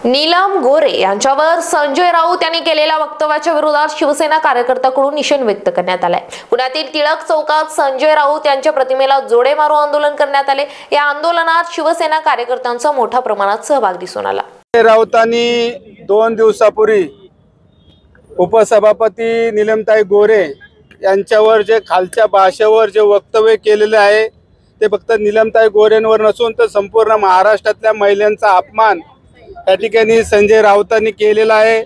नीलम गोरे यांच्यावर संजय राऊत यांनी केलेल्या वक्तव्याच्या विरोधात शिवसेना कार्यकर्त्यांकडून निषेध व्यक्त करण्यात आलाय। पुण्यातील टिळक चौकात संजय राऊत यांच्या प्रतिमेला जोडे मारो आंदोलन करण्यात आले। या आंदोलनात शिवसेना कार्यकर्त्यांचा मोठ्या प्रमाणात सहभाग दिसून आला। राऊतांनी 2 दिवसापूर्वी उपसभापती नीलमताई गोरे यांच्यावर जे खालच्या भाषेवर जे वक्तव्य केलेले आहे ते फक्त नीलमताई गोरेंवर नसून तर संपूर्ण महाराष्ट्रातल्या महिलांचा अपमान या ठिकाणी संजय राऊतांनी केलेला आहे।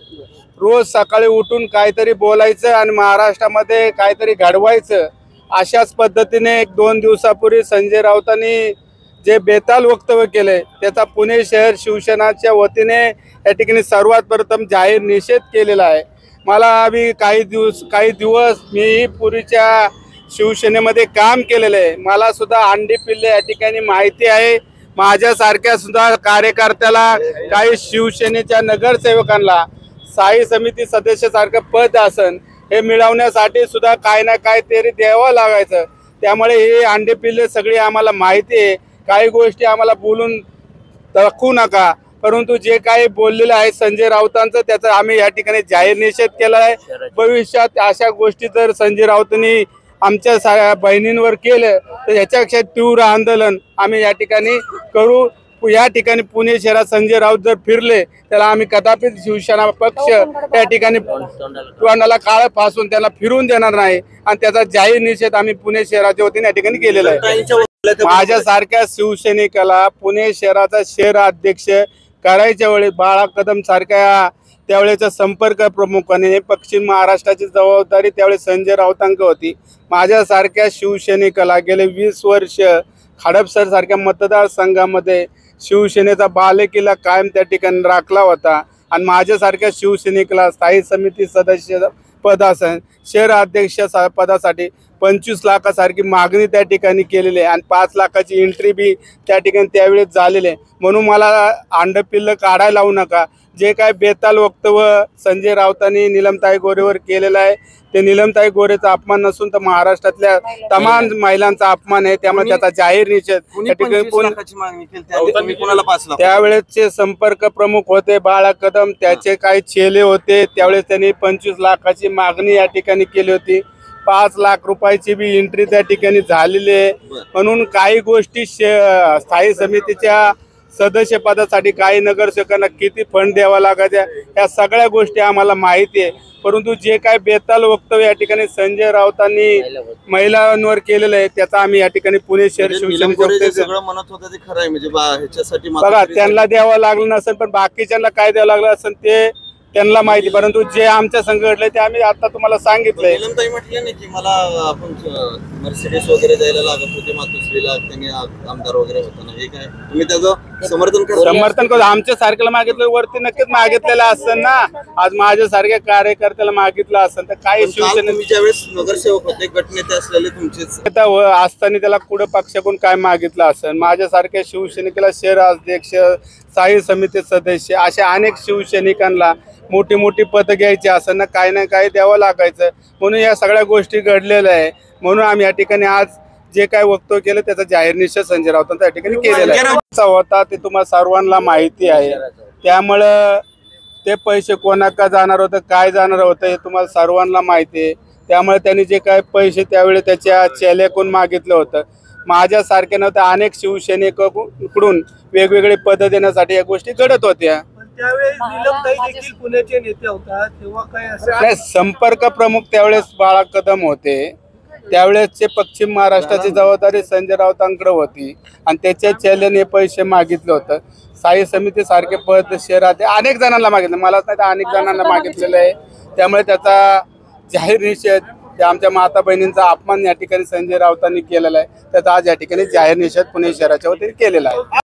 रोज सकाळी उठून काहीतरी बोलायचं आणि महाराष्ट्रामध्ये काहीतरी घडवायचं अशाच पद्धतीने 1-2 दिवसापूर्वी संजय राऊतांनी जे बेताल वक्तव्य केले त्याचा पुणे शहर शिवसेनाच्या वतीने या ठिकाणी सर्वात प्रथम जाहीर निषेध केलेला आहे। मला आम्ही काही दिवस मी पूर्वीच्या शिवसेनेमध्ये काम केलेलं आहे। मला सुद्धा अंडी पिल्ले या ठिकाणी माहिती आहे। माझ्यासारख्या सुद्धा कार्यकर्त्याला काही शिवसेनेच्या नगरसेवकांना स्थायी समिती सदस्यासारखं पद असन हे मिळवण्यासाठी सुद्धा काय ना काय तरी द्यावं लागायचं। त्यामुळे हे अंडे पिल्ले सगळी आम्हाला माहिती आहे। काही गोष्टी आम्हाला बोलून दाखवू नका, परंतु जे काही बोललेलं आहे संजय राऊतांचं त्याचा आम्ही या ठिकाणी जाहीर निषेध केला आहे। भविष्यात अशा गोष्टी जर संजय राऊतांनी आमच्या बहिणींवर केलं तर याच्यापेक्षा तीव्र आंदोलन आम्ही या ठिकाणी करू। या ठिकाणी पुणे शहरात संजय राऊत जर फिरले त्याला आम्ही कदापित शिवसेना पक्ष या ठिकाणी तोंडाला काळं फासून त्याला फिरून देणार नाही आणि त्याचा जाहीर निषेध आम्ही पुणे शहराच्या वतीने या ठिकाणी केलेला आहे। माझ्यासारख्या शिवसैनिकाला पुणे शहराचा शहर अध्यक्ष करायच्या वेळी बाळा कदम सारख्या त्यावेळेचा संपर्क प्रमुखाने पश्चिम महाराष्ट्राची जबाबदारी त्यावेळेस संजय राऊतांक होती। माझ्यासारख्या शिवसैनिकाला गेले 20 वर्ष हडपसर सारख्या मतदारसंघामध्ये शिवसेनेचा बालेकिल्ला कायम त्या ठिकाणी राखला होता आणि माझ्यासारख्या शिवसैनिकाला स्थायी समिती सदस्य पद असेल शहर अध्यक्ष पदासाठी 25 लाखासारखी मागणी त्या ठिकाणी केलेली आहे आणि 5 लाखाची एंट्री बी त्या ठिकाणी त्यावेळेस झालेली आहे। म्हणून मला अंडपिल्ल काढायला लावू नका। जे काय बेताल वक्तव्य संजय राऊतांनी नीलमताई गोरेवर केलेलं आहे ते नीलमताई गोरेचा अपमान नसून तर महाराष्ट्रातल्या तमाम महिलांचा अपमान आहे। त्यामुळे त्याचा जाहीर निषेध त्यावेळेसचे संपर्क प्रमुख होते बाळा कदम, त्याचे काही चेले होते। त्यावेळेस त्यांनी 25 लाखाची मागणी या ठिकाणी केली होती। 5 लाख रुपयाची बी एंट्री त्या ठिकाणी झालेली आहे। म्हणून काही गोष्टी स्थायी समितीच्या सदस्य पदासाठी काही नगरसेवकांना किती फंड द्यावा लागायचा या सगळ्या गोष्टी आम्हाला माहिती आहे। परंतु जे काय बेताल वक्तव्य या ठिकाणी संजय राऊतांनी महिलांवर केलेलं आहे त्याचा आम्ही या ठिकाणी पुणे शहर शिवसेनेचं बघा त्यांना द्यावं लागलं नसेल पण बाकीच्यांना काय द्यावं लागलं असेल ते त्यांना माहिती। परंतु जे आमच्या संघ घडले ते आम्ही आता तुम्हाला सांगितलंय। म्हटलं नाही की मला आपण मर्सिडीज वगैरे द्यायला लागत होते मातोश्रीला, त्यांनी आमदार वगैरे होताना हे काय तुम्ही त्याचं समर्थन करू? आमच्या सारख्याला मागितलं वरती नक्कीच मागितलेलं असेल ना। आज माझ्यासारख्या कार्यकर्त्याला मागितलं असेल तर काही शिवसेना ज्यावेळेस नगरसेवक होते गटनेते असलेले तुमचेच असताना त्याला कुठं पक्षाकडून काय मागितलं असेल। माझ्यासारख्या शिवसैनिकाला शहर अध्यक्ष स्थायी समिती सदस्य अशा अनेक शिवसैनिकांना मोठी मोठी पदं घ्यायची असं ना काही द्यावं लागायचं। म्हणून या सगळ्या गोष्टी घडलेल्या आहे। म्हणून आम्ही या ठिकाणी आज जे काय वक्तव्य केलं त्याचा जाहीर निषेध संजय राऊतांचा या ठिकाणी केलेला आहे। होता ते तुम्हाला सर्वांना माहिती आहे। त्यामुळं ते पैसे कोणाका जाणार होतं काय जाणार होतं हे तुम्हाला सर्वांना माहिती आहे। त्यामुळे त्यांनी जे काय पैसे त्यावेळी त्याच्या चेल्याकडून मागितलं होतं। माझ्यासारख्या तर अनेक शिवसैनिकांकडून वेगवेगळे पद देण्यासाठी या गोष्टी घडत होत्या। पुण्याचे नेते होता तेव्हा काय असं संपर्क प्रमुख त्यावेळेस बाळा कदम होते। त्यावेळेसचे पश्चिम महाराष्ट्राची जबाबदारी संजय राऊतांकडे होती आणि त्याच्या चेल्याने पैसे मागितलं होतं। स्थायी समिती सारखे पद शहरात अनेक जणांना मागितलं, मलाच नाही तर अनेक जणांना मागितलेलं आहे। त्यामुळे त्याचा जाहीर निषेध आमच्या माता बहिणींचा अपमान या ठिकाणी संजय राऊतांनी केलेला आहे। त्याचा आज या ठिकाणी जाहीर निषेध पुणे शहराच्या वतीने केलेला आहे।